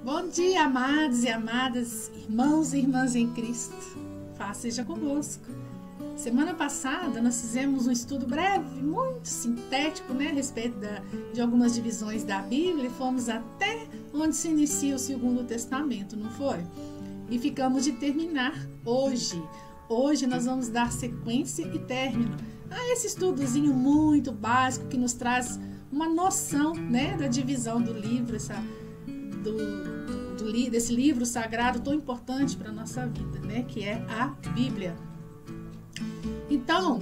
Bom dia, amados e amadas, irmãos e irmãs em Cristo. Paz seja convosco. Semana passada nós fizemos um estudo breve, muito sintético, a respeito de algumas divisões da Bíblia e fomos até onde se inicia o Segundo Testamento, não foi? E ficamos de terminar hoje. Hoje nós vamos dar sequência e término a esse estudozinho muito básico que nos traz uma noção, da divisão do livro, desse livro sagrado tão importante para a nossa vida, que é a Bíblia. Então,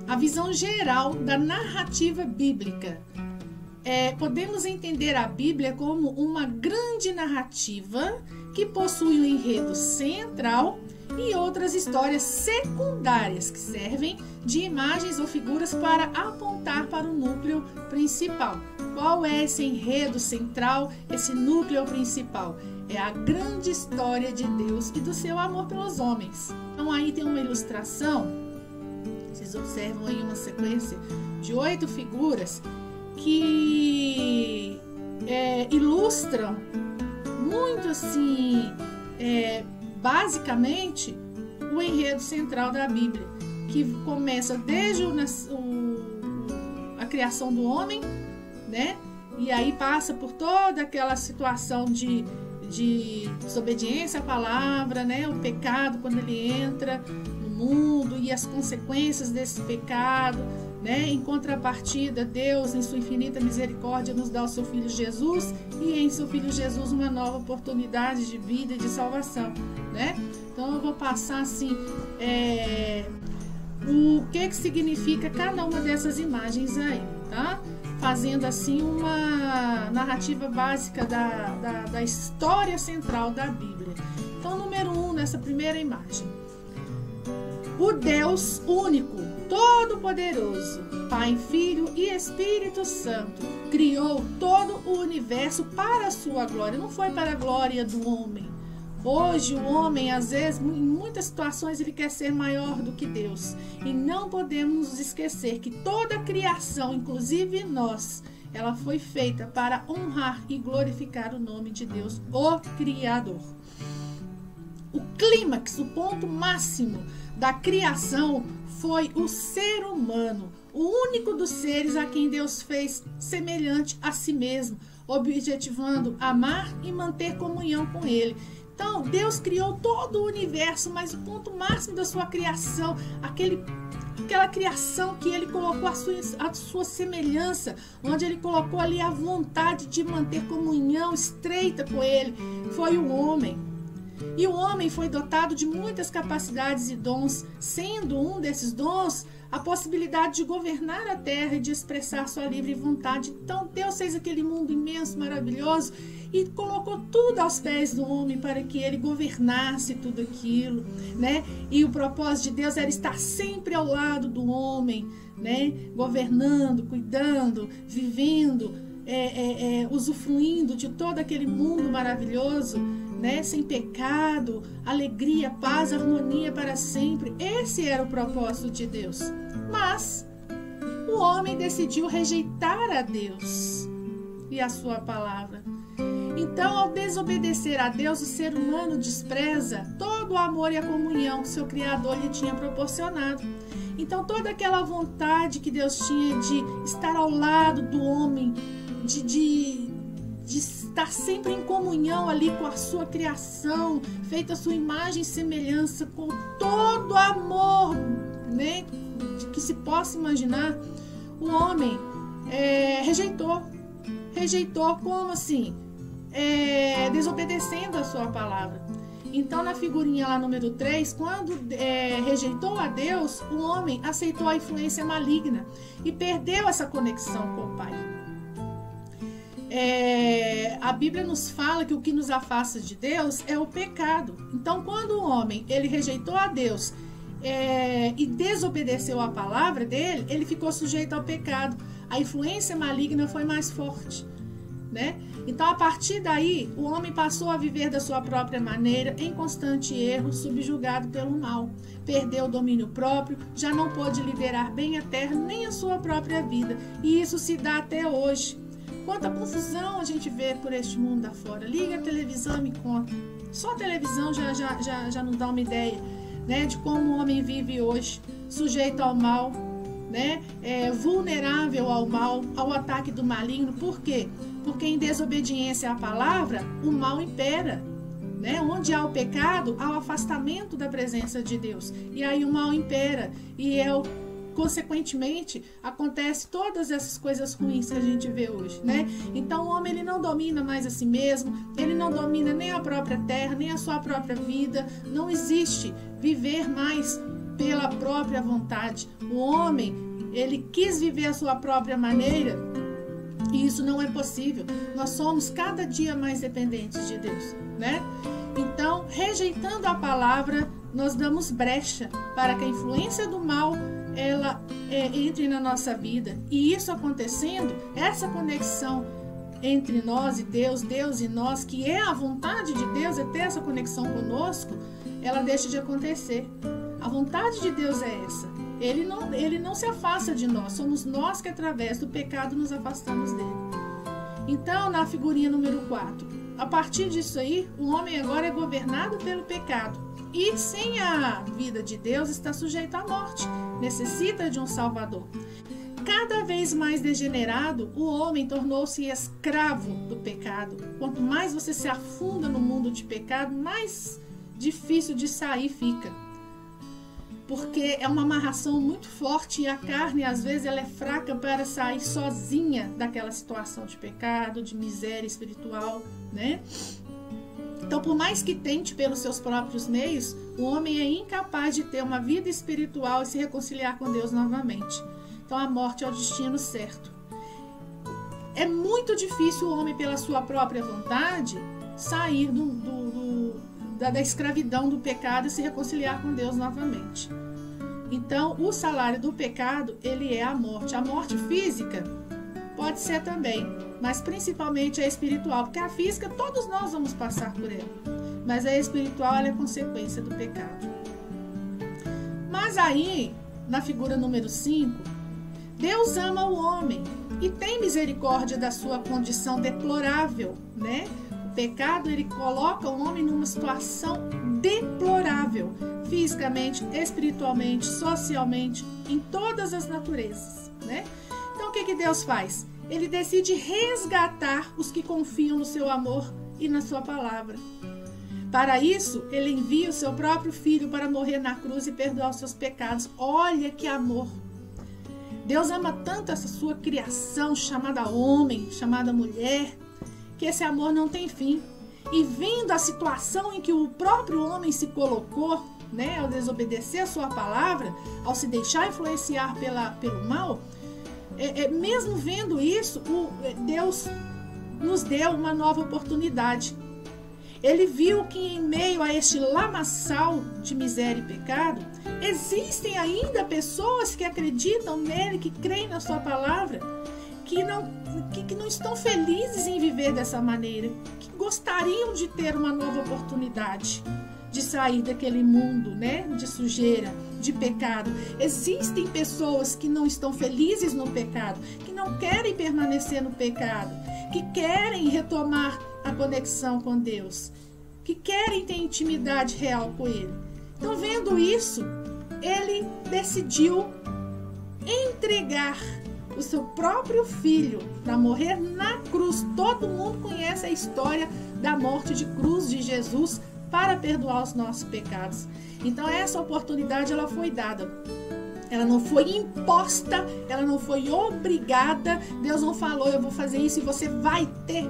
a visão geral da narrativa bíblica. Podemos entender a Bíblia como uma grande narrativa que possui um enredo central e outras histórias secundárias que servem de imagens ou figuras para apontar para o núcleo principal. Qual é esse enredo central, esse núcleo principal? É a grande história de Deus e do seu amor pelos homens. Então aí tem uma ilustração, vocês observam aí uma sequência de 8 figuras que ilustram muito assim, basicamente, o enredo central da Bíblia, que começa desde a criação do homem, e aí passa por toda aquela situação de desobediência à palavra, o pecado quando ele entra no mundo e as consequências desse pecado, Em contrapartida, Deus, em sua infinita misericórdia, nos dá o seu Filho Jesus e em seu Filho Jesus uma nova oportunidade de vida e de salvação, Então eu vou passar assim o que significa cada uma dessas imagens aí, tá? Fazendo assim uma narrativa básica da história central da Bíblia. Então, número 1, nessa primeira imagem. O Deus único, todo-poderoso, Pai, Filho e Espírito Santo, criou todo o universo para a sua glória, não foi para a glória do homem. Hoje o homem, às vezes, em muitas situações, ele quer ser maior do que Deus. E não podemos nos esquecer que toda a criação, inclusive nós, ela foi feita para honrar e glorificar o nome de Deus, o Criador. O clímax, o ponto máximo da criação foi o ser humano, o único dos seres a quem Deus fez semelhante a si mesmo, objetivando amar e manter comunhão com Ele. Então, Deus criou todo o universo, mas o ponto máximo da sua criação, aquela criação que Ele colocou a sua semelhança, onde Ele colocou ali a vontade de manter comunhão estreita com Ele, foi o homem. E o homem foi dotado de muitas capacidades e dons, sendo um desses dons a possibilidade de governar a terra e de expressar sua livre vontade. Então Deus fez aquele mundo imenso, maravilhoso e colocou tudo aos pés do homem para que ele governasse tudo aquilo, E o propósito de Deus era estar sempre ao lado do homem, Governando, cuidando, vivendo, usufruindo de todo aquele mundo maravilhoso, sem pecado, alegria, paz, harmonia para sempre. Esse era o propósito de Deus. Mas o homem decidiu rejeitar a Deus e a sua palavra. Então, ao desobedecer a Deus, o ser humano despreza todo o amor e a comunhão que seu Criador lhe tinha proporcionado. Então, toda aquela vontade que Deus tinha de estar ao lado do homem, de estar sempre em comunhão ali com a sua criação, feita a sua imagem e semelhança, com todo amor, que se possa imaginar, o homem rejeitou. Rejeitou como assim? Desobedecendo a sua palavra. Então, na figurinha lá número 3, quando rejeitou a Deus, o homem aceitou a influência maligna e perdeu essa conexão com o Pai. A Bíblia nos fala que o que nos afasta de Deus é o pecado. Então, quando o homem ele rejeitou a Deus e desobedeceu a palavra dele, ele ficou sujeito ao pecado. A influência maligna foi mais forte, Então, a partir daí, o homem passou a viver da sua própria maneira, em constante erro, subjugado pelo mal. Perdeu o domínio próprio, já não pôde liderar bem a terra nem a sua própria vida. E isso se dá até hoje. Quanta confusão a gente vê por este mundo afora. Liga a televisão e me conta. Só a televisão já nos dá uma ideia, né, de como o homem vive hoje, sujeito ao mal, né, vulnerável ao mal, ao ataque do maligno. Por quê? Porque em desobediência à palavra, o mal impera. Né? Onde há o pecado, há o afastamento da presença de Deus. E aí o mal impera. E consequentemente, acontece todas essas coisas ruins que a gente vê hoje, né? Então o homem, ele não domina mais a si mesmo, ele não domina nem a própria terra, nem a sua própria vida. Não existe viver mais pela própria vontade. O homem, ele quis viver a sua própria maneira, e isso não é possível. Nós somos cada dia mais dependentes de Deus, né? Então, rejeitando a palavra, nós damos brecha para que a influência do mal ela entre na nossa vida. E isso acontecendo, essa conexão entre nós e Deus, Deus e nós, que é a vontade de Deus, é ter essa conexão conosco, ela deixa de acontecer. A vontade de Deus é essa. Ele não se afasta de nós, somos nós que através do pecado nos afastamos dele. Então, na figurinha número 4, a partir disso aí, o homem agora é governado pelo pecado. E sem a vida de Deus está sujeito à morte, necessita de um Salvador. Cada vez mais degenerado, o homem tornou-se escravo do pecado. Quanto mais você se afunda no mundo de pecado, mais difícil de sair fica. Porque é uma amarração muito forte e a carne, às vezes, ela é fraca para sair sozinha daquela situação de pecado, de miséria espiritual, né? Então, por mais que tente pelos seus próprios meios, o homem é incapaz de ter uma vida espiritual e se reconciliar com Deus novamente. Então, a morte é o destino certo. É muito difícil o homem, pela sua própria vontade, sair da escravidão do pecado e se reconciliar com Deus novamente. Então, o salário do pecado, ele é a morte. A morte física pode ser também, mas principalmente a espiritual, porque a física todos nós vamos passar por ela, mas a espiritual ela é consequência do pecado. Mas aí, na figura número 5, Deus ama o homem e tem misericórdia da sua condição deplorável, né? O pecado, ele coloca o homem numa situação deplorável, fisicamente, espiritualmente, socialmente, em todas as naturezas, né? Então, o que Deus faz? Ele decide resgatar os que confiam no seu amor e na sua palavra. Para isso, ele envia o seu próprio filho para morrer na cruz e perdoar os seus pecados. Olha que amor! Deus ama tanto essa sua criação chamada homem, chamada mulher, que esse amor não tem fim. E vendo a situação em que o próprio homem se colocou, né, ao desobedecer a sua palavra, ao se deixar influenciar pelo mal, mesmo vendo isso, Deus nos deu uma nova oportunidade. Ele viu que em meio a este lamaçal de miséria e pecado, existem ainda pessoas que acreditam nele, que creem na sua palavra, que não estão felizes em viver dessa maneira, que gostariam de ter uma nova oportunidade de sair daquele mundo, né, de sujeira, de pecado. Existem pessoas que não estão felizes no pecado, que não querem permanecer no pecado, que querem retomar a conexão com Deus, que querem ter intimidade real com Ele. Então, vendo isso, Ele decidiu entregar o seu próprio filho para morrer na cruz. Todo mundo conhece a história da morte de cruz de Jesus para perdoar os nossos pecados. Então, essa oportunidade ela foi dada. Ela não foi imposta, ela não foi obrigada. Deus não falou, eu vou fazer isso e você vai ter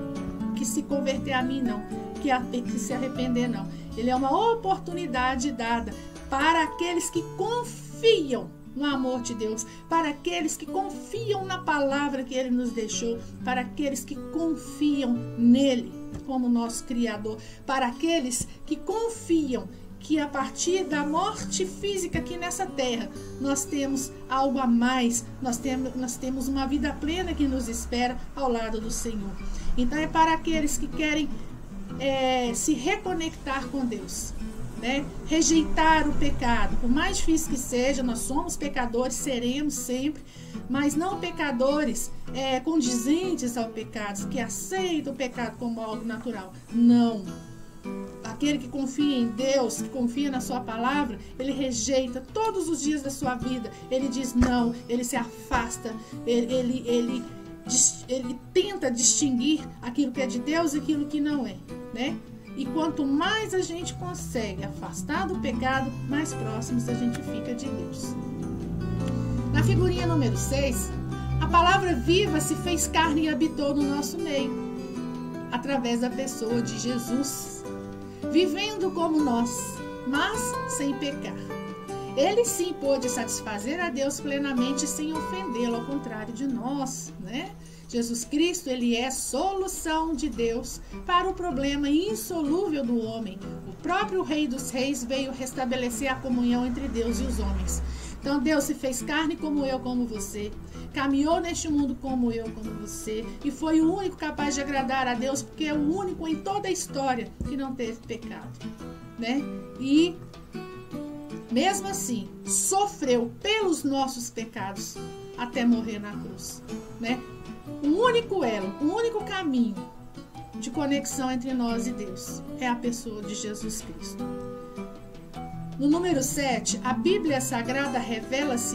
que se converter a mim, não. Que se arrepender, não. Ele é uma oportunidade dada para aqueles que confiam no amor de Deus, para aqueles que confiam na palavra que Ele nos deixou, para aqueles que confiam nele como nosso Criador, para aqueles que confiam que a partir da morte física aqui nessa terra, nós temos algo a mais, nós temos uma vida plena que nos espera ao lado do Senhor. Então é para aqueles que querem se reconectar com Deus, né? Rejeitar o pecado, por mais difícil que seja, nós somos pecadores, seremos sempre, mas não pecadores condizentes ao pecado, que aceitam o pecado como algo natural. Não. Aquele que confia em Deus, que confia na sua palavra, ele rejeita todos os dias da sua vida. Ele diz não, ele se afasta, ele tenta distinguir aquilo que é de Deus e aquilo que não é, né? E quanto mais a gente consegue afastar do pecado, mais próximos a gente fica de Deus. Na figurinha número 6, a palavra viva se fez carne e habitou no nosso meio, através da pessoa de Jesus, vivendo como nós, mas sem pecar. Ele sim pôde satisfazer a Deus plenamente sem ofendê-lo, ao contrário de nós, né? Jesus Cristo, ele é solução de Deus para o problema insolúvel do homem. O próprio Rei dos Reis veio restabelecer a comunhão entre Deus e os homens. Então Deus se fez carne como eu, como você, caminhou neste mundo como eu, como você, e foi o único capaz de agradar a Deus, porque é o único em toda a história que não teve pecado, né? E mesmo assim, sofreu pelos nossos pecados até morrer na cruz, né? O único elo, o único caminho de conexão entre nós e Deus é a pessoa de Jesus Cristo. No número 7, a Bíblia Sagrada revela-nos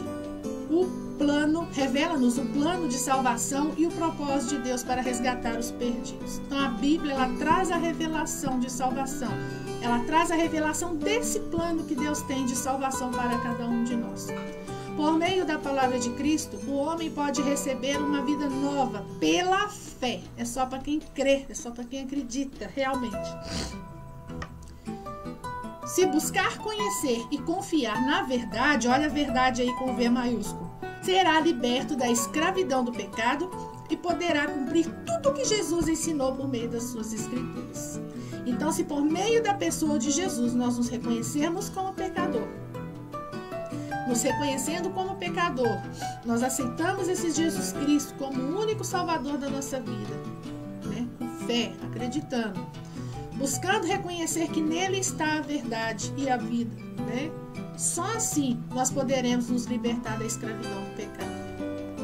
o plano de salvação e o propósito de Deus para resgatar os perdidos. Então a Bíblia, ela traz a revelação de salvação. Ela traz a revelação desse plano que Deus tem de salvação para cada um de nós. Por meio da palavra de Cristo, o homem pode receber uma vida nova pela fé. É só para quem crê, é só para quem acredita realmente. Se buscar conhecer e confiar na verdade, olha a verdade aí com V maiúsculo, será liberto da escravidão do pecado e poderá cumprir tudo o que Jesus ensinou por meio das suas escrituras. Então, se por meio da pessoa de Jesus nós nos reconhecermos como pecador, nos reconhecendo como pecador, nós aceitamos esse Jesus Cristo como o único salvador da nossa vida, né? Com fé, acreditando, buscando reconhecer que nele está a verdade e a vida, né? Só assim nós poderemos nos libertar da escravidão do pecado.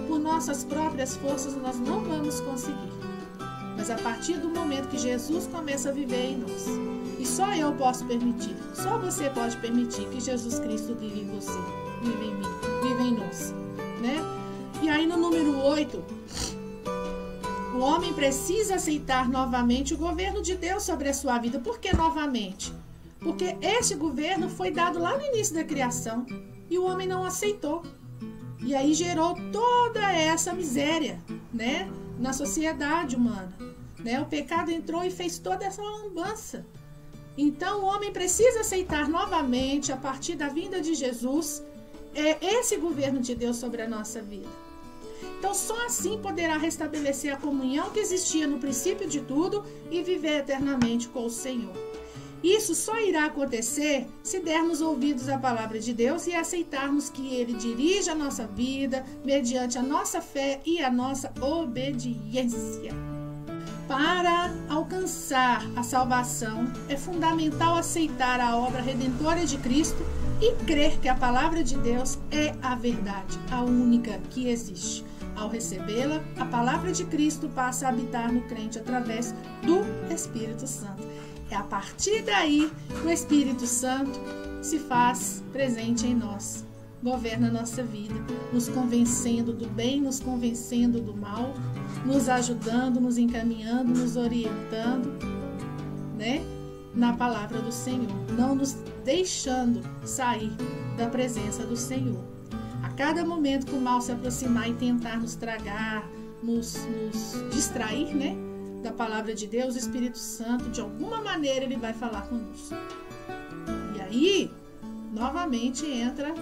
Por nossas próprias forças nós não vamos conseguir, mas a partir do momento que Jesus começa a viver em nós, e só eu posso permitir, só você pode permitir que Jesus Cristo vive em você, vive em mim, vive em nós, né? E aí no número 8, o homem precisa aceitar novamente o governo de Deus sobre a sua vida. Por que novamente? Porque esse governo foi dado lá no início da criação e o homem não aceitou. E aí gerou toda essa miséria, né, na sociedade humana, né? O pecado entrou e fez toda essa lambança. Então o homem precisa aceitar novamente, a partir da vinda de Jesus, esse governo de Deus sobre a nossa vida. Então só assim poderá restabelecer a comunhão que existia no princípio de tudo e viver eternamente com o Senhor. Isso só irá acontecer se dermos ouvidos à palavra de Deus e aceitarmos que Ele dirige a nossa vida mediante a nossa fé e a nossa obediência. Para alcançar a salvação, é fundamental aceitar a obra redentora de Cristo e crer que a palavra de Deus é a verdade, a única que existe. Ao recebê-la, a palavra de Cristo passa a habitar no crente através do Espírito Santo. É a partir daí que o Espírito Santo se faz presente em nós, governa a nossa vida, nos convencendo do bem, nos convencendo do mal, nos ajudando, nos encaminhando, nos orientando, né, na palavra do Senhor, não nos deixando sair da presença do Senhor. A cada momento que o mal se aproximar e tentar nos tragar, nos distrair, né, da palavra de Deus, o Espírito Santo, de alguma maneira, ele vai falar conosco. E aí, novamente entra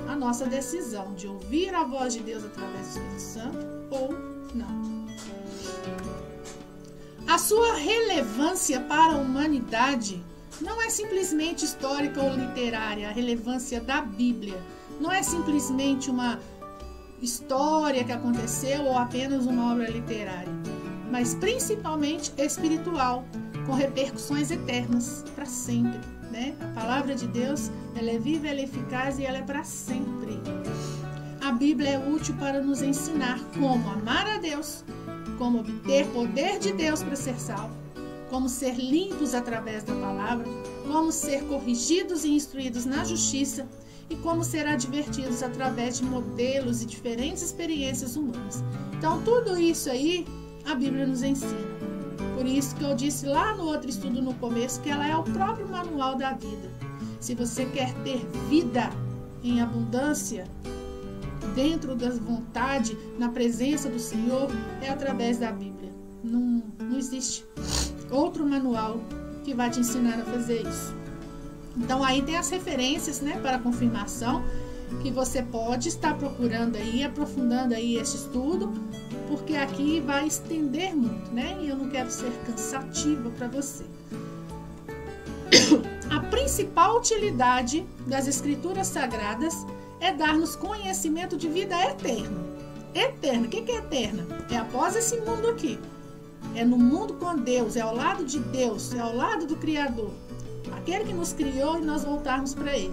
a nossa decisão de ouvir a voz de Deus através do Espírito Santo ou não. A sua relevância para a humanidade não é simplesmente histórica ou literária. A relevância da Bíblia não é simplesmente uma história que aconteceu ou apenas uma obra literária, mas principalmente espiritual, com repercussões eternas para sempre, né? A palavra de Deus, ela é viva, ela é eficaz e ela é para sempre. A Bíblia é útil para nos ensinar como amar a Deus, como obter poder de Deus para ser salvo, como ser limpos através da palavra, como ser corrigidos e instruídos na justiça e como ser advertidos através de modelos e diferentes experiências humanas. Então, tudo isso aí a Bíblia nos ensina. Por isso que eu disse lá no outro estudo no começo que ela é o próprio manual da vida. Se você quer ter vida em abundância, dentro da vontade, na presença do Senhor, é através da Bíblia. Não existe outro manual que vai te ensinar a fazer isso. Então aí tem as referências, né, para confirmação, que você pode estar procurando aí, aprofundando aí esse estudo, porque aqui vai estender muito, né? E eu não quero ser cansativa para você. A principal utilidade das Escrituras Sagradas é dar-nos conhecimento de vida eterna. Eterna, o que é eterna? É após esse mundo aqui. É no mundo com Deus, é ao lado de Deus, é ao lado do Criador. Aquele que nos criou e nós voltarmos para Ele,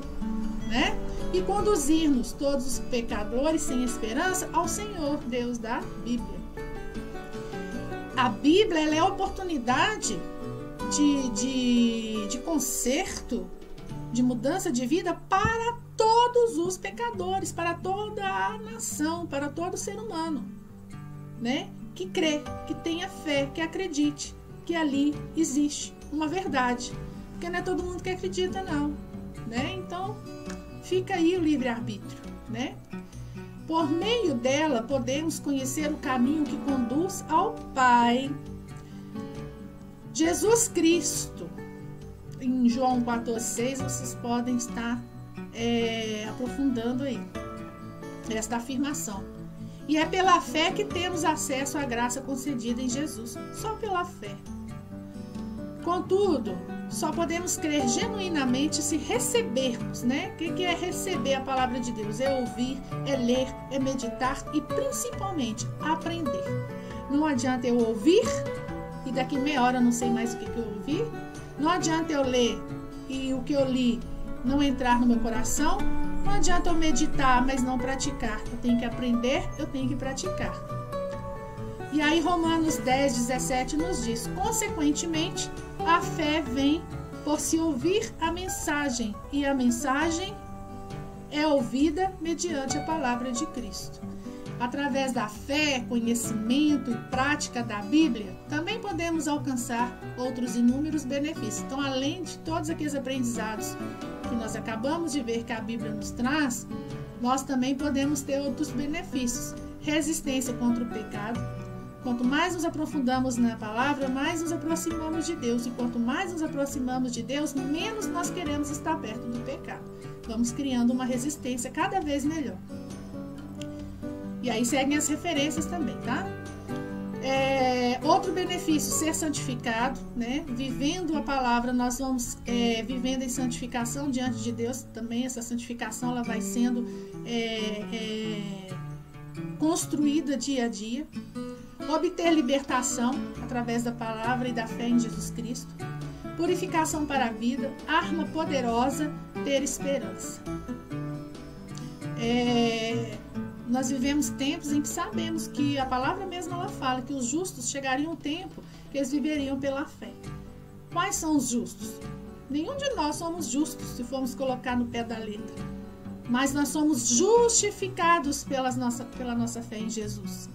né? E conduzir-nos, todos os pecadores sem esperança, ao Senhor, Deus da Bíblia. A Bíblia, ela é a oportunidade de conserto, de mudança de vida para todos os pecadores, para toda a nação, para todo ser humano, né? Que crê, que tenha fé, que acredite que ali existe uma verdade. Porque não é todo mundo que acredita, não, né? Então, fica aí o livre-arbítrio, né? Por meio dela, podemos conhecer o caminho que conduz ao Pai. Jesus Cristo, em João 14,6, vocês podem estar aprofundando aí esta afirmação. E é pela fé que temos acesso à graça concedida em Jesus, só pela fé. Contudo, só podemos crer genuinamente se recebermos, né? O que é receber a palavra de Deus? É ouvir, é ler, é meditar e principalmente aprender. Não adianta eu ouvir e daqui meia hora eu não sei mais o que eu ouvi. Não adianta eu ler e o que eu li não entrar no meu coração. Não adianta eu meditar, mas não praticar. Eu tenho que aprender, eu tenho que praticar. E aí Romanos 10:17 nos diz: consequentemente, a fé vem por se ouvir a mensagem, e a mensagem é ouvida mediante a palavra de Cristo. Através da fé, conhecimento e prática da Bíblia, também podemos alcançar outros inúmeros benefícios. Então, além de todos aqueles aprendizados que nós acabamos de ver que a Bíblia nos traz, nós também podemos ter outros benefícios. Resistência contra o pecado. Quanto mais nos aprofundamos na palavra, mais nos aproximamos de Deus. E quanto mais nos aproximamos de Deus, menos nós queremos estar perto do pecado. Vamos criando uma resistência cada vez melhor. E aí seguem as referências também, tá? Outro benefício, ser santificado, né? Vivendo a palavra, nós vamos vivendo em santificação diante de Deus. Também essa santificação ela vai sendo construída dia a dia. Obter libertação através da palavra e da fé em Jesus Cristo. Purificação para a vida, arma poderosa, ter esperança. Nós vivemos tempos em que sabemos que a palavra mesma ela fala que os justos chegariam um tempo que eles viveriam pela fé. Quais são os justos? Nenhum de nós somos justos se formos colocar no pé da letra. Mas nós somos justificados pela nossa fé em Jesus.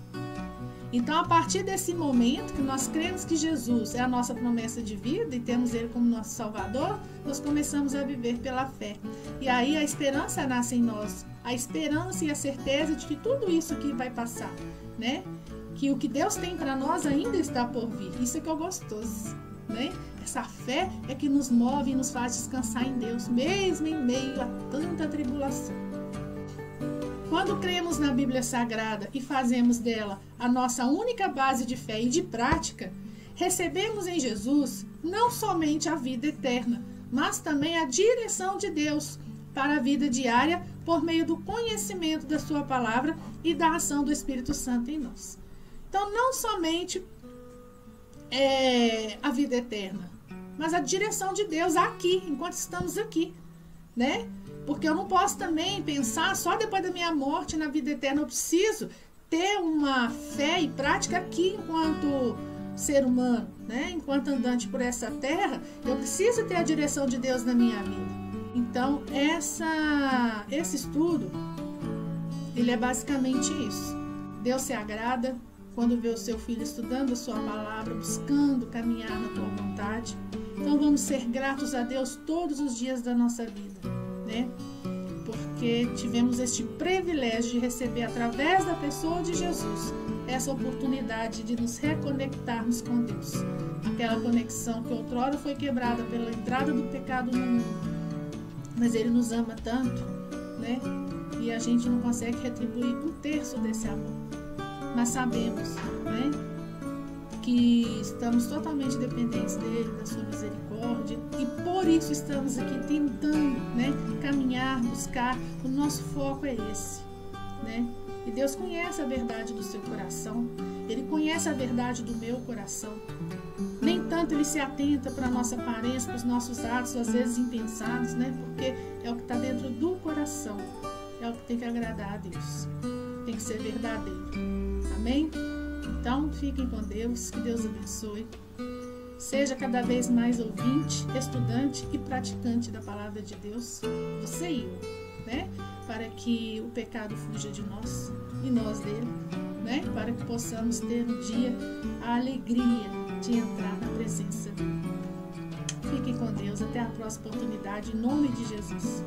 Então, a partir desse momento que nós cremos que Jesus é a nossa promessa de vida e temos Ele como nosso Salvador, nós começamos a viver pela fé. E aí a esperança nasce em nós. A esperança e a certeza de que tudo isso aqui vai passar, né? Que o que Deus tem para nós ainda está por vir. Isso é que é gostoso, né? Essa fé é que nos move e nos faz descansar em Deus, mesmo em meio a tanta tribulação. Quando cremos na Bíblia Sagrada e fazemos dela a nossa única base de fé e de prática, recebemos em Jesus não somente a vida eterna, mas também a direção de Deus para a vida diária por meio do conhecimento da sua palavra e da ação do Espírito Santo em nós. Então, não somente a vida eterna, mas a direção de Deus aqui, enquanto estamos aqui, né? Porque eu não posso também pensar só depois da minha morte na vida eterna. Eu preciso ter uma fé e prática aqui enquanto ser humano, né? Enquanto andante por essa terra, eu preciso ter a direção de Deus na minha vida. Então, esse estudo, ele é basicamente isso. Deus se agrada quando vê o seu filho estudando a sua palavra, buscando caminhar na tua vontade. Então, vamos ser gratos a Deus todos os dias da nossa vida, né? Porque tivemos este privilégio de receber, através da pessoa de Jesus, essa oportunidade de nos reconectarmos com Deus. Aquela conexão que outrora foi quebrada pela entrada do pecado no mundo. Mas Ele nos ama tanto, né? E a gente não consegue retribuir 1/3 desse amor. Mas sabemos, né, que estamos totalmente dependentes dele, da sua misericórdia, e por isso estamos aqui tentando, né, caminhar, buscar. O nosso foco é esse, né? E Deus conhece a verdade do seu coração, Ele conhece a verdade do meu coração. Nem tanto Ele se atenta para a nossa aparência, para os nossos atos, às vezes impensados, né? Porque é o que está dentro do coração, é o que tem que agradar a Deus, tem que ser verdadeiro. Amém? Então, fiquem com Deus, que Deus abençoe. Seja cada vez mais ouvinte, estudante e praticante da palavra de Deus, você e eu, né? Para que o pecado fuja de nós e nós dele, né? Para que possamos ter um dia a alegria de entrar na presença dele. Fiquem com Deus, até a próxima oportunidade, em nome de Jesus.